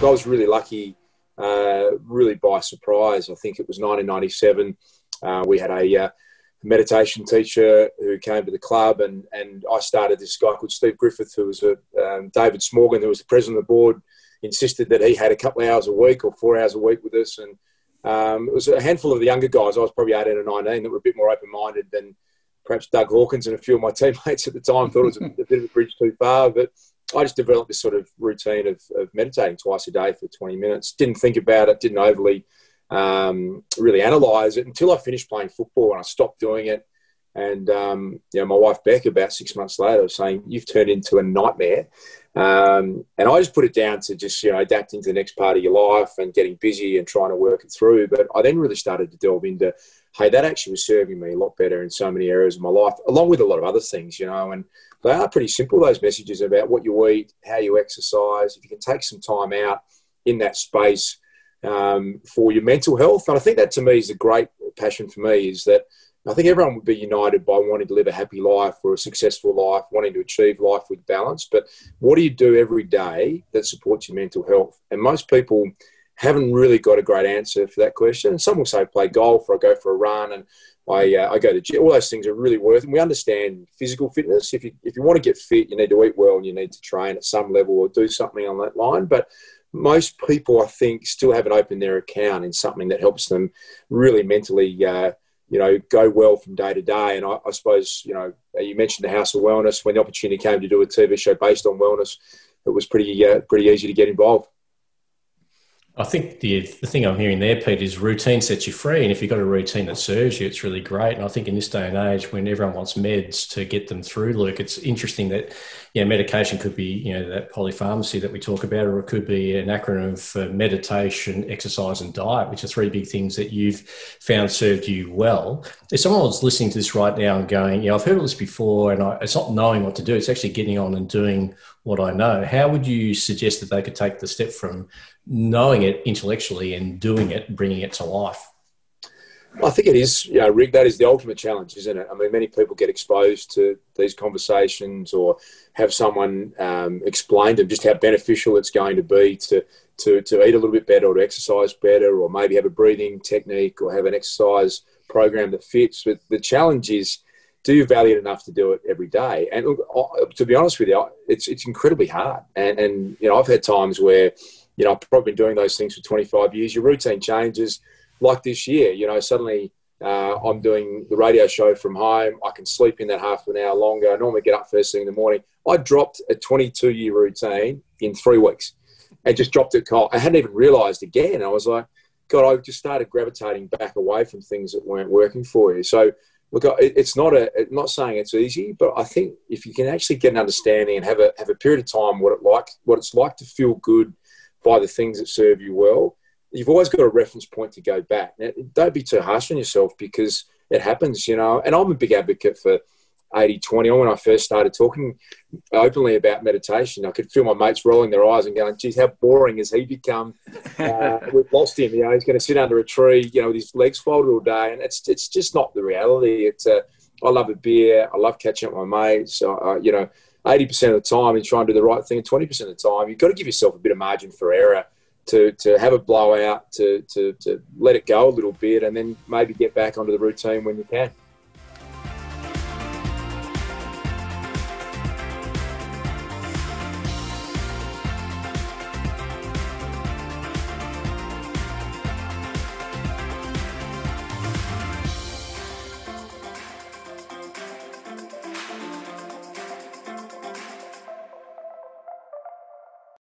I was really lucky, really by surprise. I think it was 1997. We had a meditation teacher who came to the club, and I started this guy called Steve Griffith, who was David Smorgan, who was the president of the board, insisted that he had a couple of hours a week or 4 hours a week with us. And it was a handful of the younger guys. I was probably 18 or 19 that were a bit more open-minded than perhaps Doug Hawkins and a few of my teammates at the time thought it was a bit of a bridge too far. But I just developed this sort of routine of meditating twice a day for 20 minutes. Didn't think about it, didn't overly really analyse it until I finished playing football, and I stopped doing it. And my wife Beck, about 6 months later, was saying, "You've turned into a nightmare." And I just put it down to just adapting to the next part of your life and getting busy and trying to work it through. But I then really started to delve into, hey, that actually was serving me a lot better in so many areas of my life, along with a lot of other things, and they are pretty simple, those messages about what you eat, how you exercise. If you can take some time out in that space for your mental health. And I think that to me is a great passion for me, is that I think everyone would be united by wanting to live a happy life or a successful life, wanting to achieve life with balance. But what do you do every day that supports your mental health? And most people haven't really got a great answer for that question. And some will say play golf, or I go for a run, and I go to the gym. All those things are really worth it. And we understand physical fitness. If you want to get fit, you need to eat well and you need to train at some level or do something on that line. But most people, I think, still haven't opened their account in something that helps them really mentally go well from day to day. And I suppose, you mentioned the House of Wellness. When the opportunity came to do a TV show based on wellness, it was pretty easy to get involved. I think the thing I'm hearing there, Pete, is routine sets you free. And if you've got a routine that serves you, it's really great. And I think in this day and age, when everyone wants meds to get them through, Luke, it's interesting that, medication could be, that polypharmacy that we talk about, or it could be an acronym for meditation, exercise and diet, which are three big things that you've found served you well. If someone was listening to this right now and going, I've heard all this before, and it's not knowing what to do, it's actually getting on and doing what I know. How would you suggest that they could take the step from knowing it intellectually and doing it and bringing it to life? I think it is, Rik, that is the ultimate challenge, isn't it? I mean, many people get exposed to these conversations or have someone explain to them just how beneficial it's going to be to eat a little bit better or to exercise better, or maybe have a breathing technique or have an exercise program that fits. But the challenge is, do you value it enough to do it every day? And look, to be honest with you, it's incredibly hard. And I've had times where, I've probably been doing those things for 25 years. Your routine changes. Like this year, suddenly I'm doing the radio show from home. I can sleep in that half an hour longer. I normally get up first thing in the morning. I dropped a 22-year routine in 3 weeks and just dropped it cold. I hadn't even realised again. I was like, God, I just started gravitating back away from things that weren't working for you. So, look, it's not not saying it's easy, but I think if you can actually get an understanding and have a period of time what it's like to feel good by the things that serve you well, you've always got a reference point to go back. Now, don't be too harsh on yourself, because it happens, And I'm a big advocate for 80-20. When I first started talking openly about meditation, I could feel my mates rolling their eyes and going, geez, how boring has he become? We've lost him. He's going to sit under a tree, with his legs folded all day. And it's just not the reality. I love a beer. I love catching up with my mates. 80% of the time you try and do the right thing, and 20% of the time you've got to give yourself a bit of margin for error to have a blowout, to let it go a little bit, and then maybe get back onto the routine when you can.